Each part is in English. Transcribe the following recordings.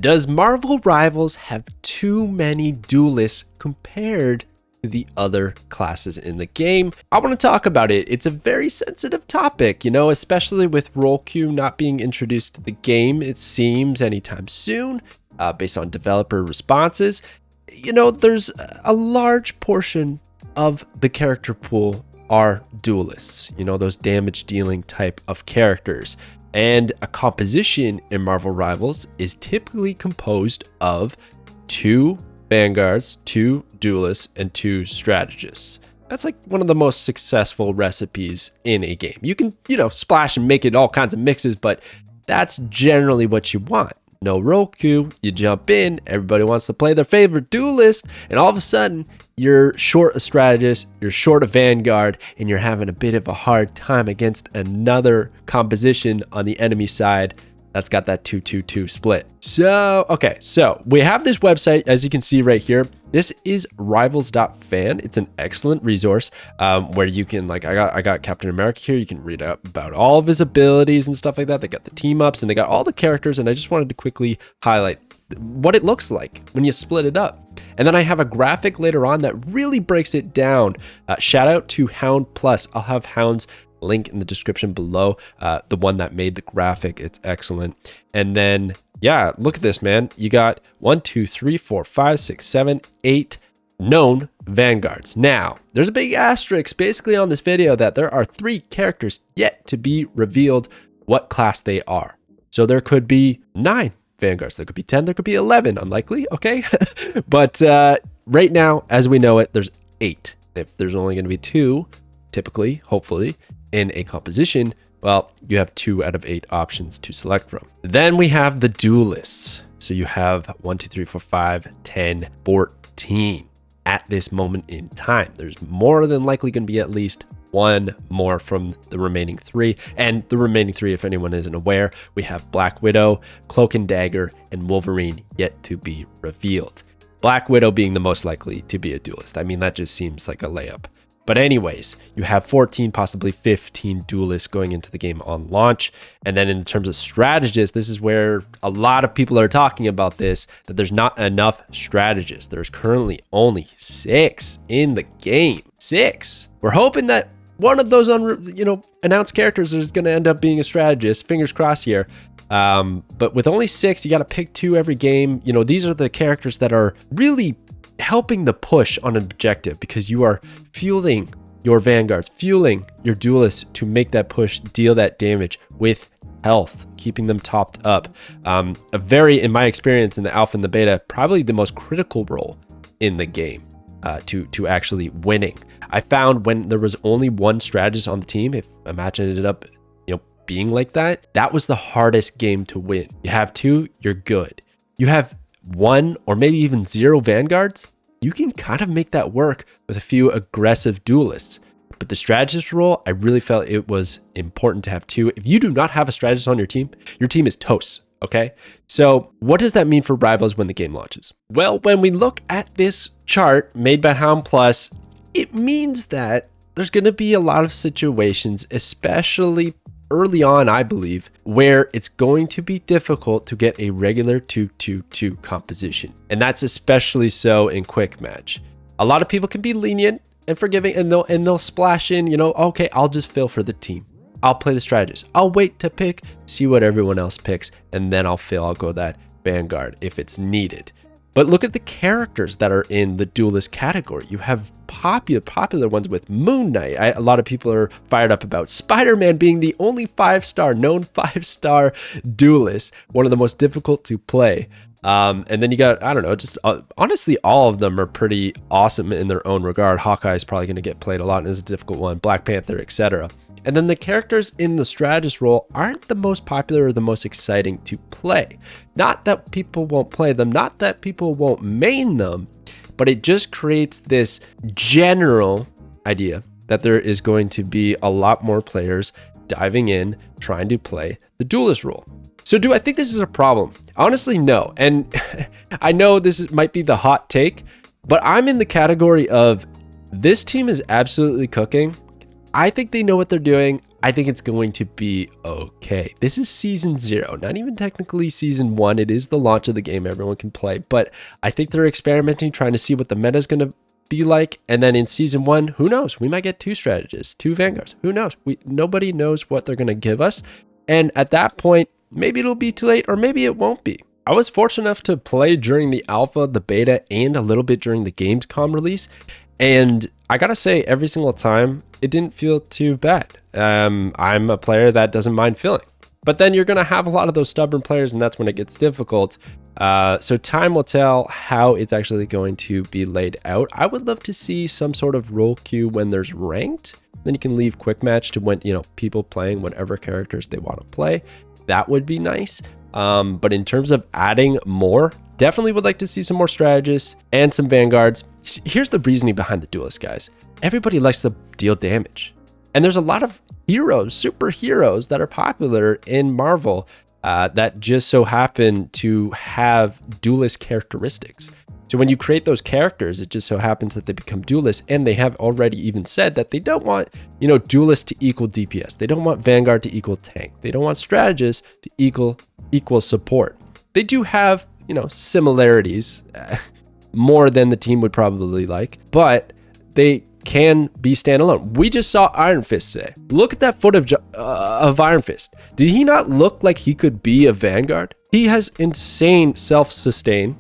Does Marvel Rivals have too many duelists compared to the other classes in the game? I want to talk about it. It's a very sensitive topic, especially with role queue not being introduced to the game, it seems, anytime soon, based on developer responses. There's a large portion of the character pool are duelists, those damage dealing type of characters. And a composition in Marvel Rivals is typically composed of 2 vanguards, 2 duelists, and 2 strategists. That's like one of the most successful recipes in a game. You can, splash and make it all kinds of mixes, but that's generally what you want. No role queue, you jump in, everybody wants to play their favorite duelist, and all of a sudden, you're short a strategist, you're short a vanguard, and you're having a bit of a hard time against another composition on the enemy side that's got that 2-2-2 split. So we have this website, as you can see right here. This is rivals.fan. It's an excellent resource where you can, I got Captain America here. You can read up about all of his abilities and stuff like that. They got the team ups and they got all the characters. And I just wanted to quickly highlight what it looks like when you split it up. And then I have a graphic later on that really breaks it down. Shout out to Hound Plus. I'll have Hound's link in the description below, the one that made the graphic. It's excellent. And then look at this, man. You got 1 2 3 4 5 6 7 8 known vanguards. Now there's a big asterisk basically on this video that there are 3 characters yet to be revealed what class they are. So there could be 9 vanguards, there could be 10, there could be 11, unlikely, okay? But right now, as we know it, there's 8. If there's only going to be 2, typically, hopefully, in a composition, well, you have 2 out of 8 options to select from. Then we have the duelists. So you have 1 2 3 4 5 10 14 at this moment in time. There's more than likely going to be at least 1 more from the remaining 3. And the remaining 3, if anyone isn't aware, we have Black Widow, Cloak and Dagger, and Wolverine yet to be revealed. Black Widow being the most likely to be a duelist. I mean, that just seems like a layup. But anyways, you have 14, possibly 15 duelists going into the game on launch. And then in terms of strategists, this is where a lot of people are talking about this, that there's not enough strategists. There's currently only 6 in the game. 6. We're hoping that one of those announced characters is going to end up being a strategist. Fingers crossed here. But with only 6, you got to pick 2 every game. These are the characters that are really helping the push on an objective, because you are fueling your vanguards, fueling your duelists to make that push, deal that damage with health, keeping them topped up. A very, in my experience in the alpha and the beta, probably the most critical role in the game to actually winning. I found when there was only 1 strategist on the team, if a match ended up being like that, that was the hardest game to win. You have 2, you're good. You have 1 or maybe even 0 vanguards, you can kind of make that work with a few aggressive duelists. But the strategist role, I really felt it was important to have 2. If you do not have a strategist on your team is toast, okay? So what does that mean for Rivals when the game launches? Well, when we look at this chart made by Hound Plus, it means that there's going to be a lot of situations, especially early on, I believe, where it's going to be difficult to get a regular 2-2-2 composition. And that's especially so in quick match. A lot of people can be lenient and forgiving, and they'll splash in, okay, I'll just fill for the team. I'll play the strategist. I'll wait to pick, see what everyone else picks, and then I'll go that vanguard if it's needed. But look at the characters that are in the duelist category. You have popular ones with Moon Knight. A lot of people are fired up about Spider-Man being the only 5-star, known 5-star duelist, one of the most difficult to play. And then you got, honestly, all of them are pretty awesome in their own regard. Hawkeye is probably going to get played a lot and is a difficult one. Black Panther, etc. And then the characters in the strategist role aren't the most popular or the most exciting to play. Not that people won't play them, not that people won't main them, but it just creates this general idea that there is going to be a lot more players diving in, trying to play the duelist role. So do I think this is a problem? Honestly, no. And I know might be the hot take, but I'm in the category of this team is absolutely cooking. I think they know what they're doing. I think it's going to be okay. This is season 0, not even technically season 1. It is the launch of the game. Everyone can play, but I think they're experimenting, trying to see what the meta is going to be like. And then in season 1, who knows? We might get 2 strategists, 2 vanguards. Who knows? Nobody knows what they're going to give us. And at that point, maybe it'll be too late, or maybe it won't be. I was fortunate enough to play during the alpha, the beta, and a little bit during the Gamescom release. And I gotta say, every single time, it didn't feel too bad. I'm a player that doesn't mind filling. But then you're gonna have a lot of those stubborn players, and that's when it gets difficult. So time will tell how it's actually going to be laid out. I would love to see some sort of role queue when there's ranked. Then you can leave quick match to when, people playing whatever characters they want to play. That would be nice. But in terms of adding more, definitely would like to see some more strategists and some vanguards. Here's the reasoning behind the duelist, guys. Everybody likes to deal damage. And there's a lot of heroes, superheroes that are popular in Marvel that just so happen to have duelist characteristics. So when you create those characters, it just so happens that they become duelists, and they have already even said that they don't want, duelist to equal DPS. They don't want vanguard to equal tank. They don't want strategist to equal support. They do have, similarities, more than the team would probably like, but they can be standalone. We just saw Iron Fist today. Look at that footage of Iron Fist. Did he not look like he could be a vanguard? He has insane self-sustain.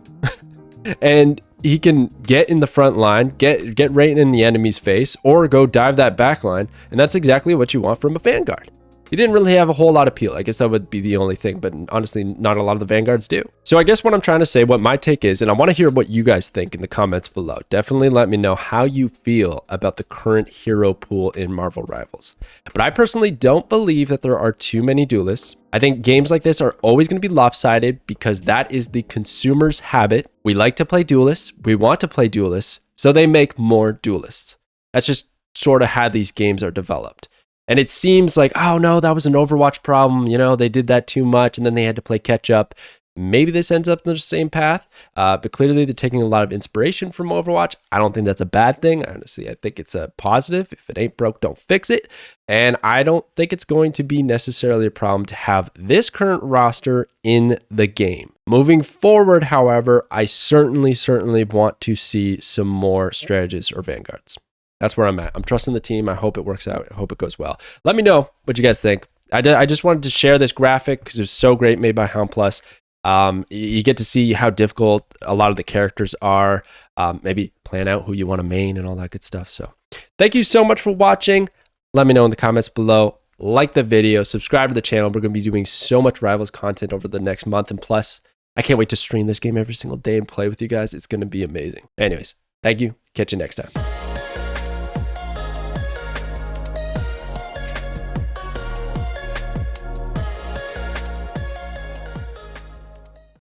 And he can get in the front line, get right in the enemy's face, or go dive that back line. And that's exactly what you want from a vanguard. He didn't really have a whole lot of appeal. I guess that would be the only thing, but honestly, not a lot of the vanguards do. So I guess what I'm trying to say, what my take is, and I want to hear what you guys think in the comments below. Definitely let me know how you feel about the current hero pool in Marvel Rivals. But I personally don't believe that there are too many duelists. I think games like this are always going to be lopsided because that is the consumer's habit. We like to play duelists. We want to play duelists. So they make more duelists. That's just sort of how these games are developed. And it seems like, oh no, that was an Overwatch problem. They did that too much and then they had to play catch up. Maybe this ends up in the same path, but clearly they're taking a lot of inspiration from Overwatch. I don't think that's a bad thing. Honestly, I think it's a positive. If it ain't broke, don't fix it. And I don't think it's going to be necessarily a problem to have this current roster in the game. Moving forward, however, I certainly want to see some more strategists or vanguards. That's where I'm at. I'm trusting the team. I hope it works out. I hope it goes well. Let me know what you guys think. I just wanted to share this graphic because it was so great, made by Hound Plus. You get to see how difficult a lot of the characters are. Maybe plan out who you want to main and all that good stuff. So thank you so much for watching. Let me know in the comments below. Like the video, subscribe to the channel. We're going to be doing so much Rivals content over the next month. And plus, I can't wait to stream this game every single day and play with you guys. It's going to be amazing. Anyways, thank you. Catch you next time.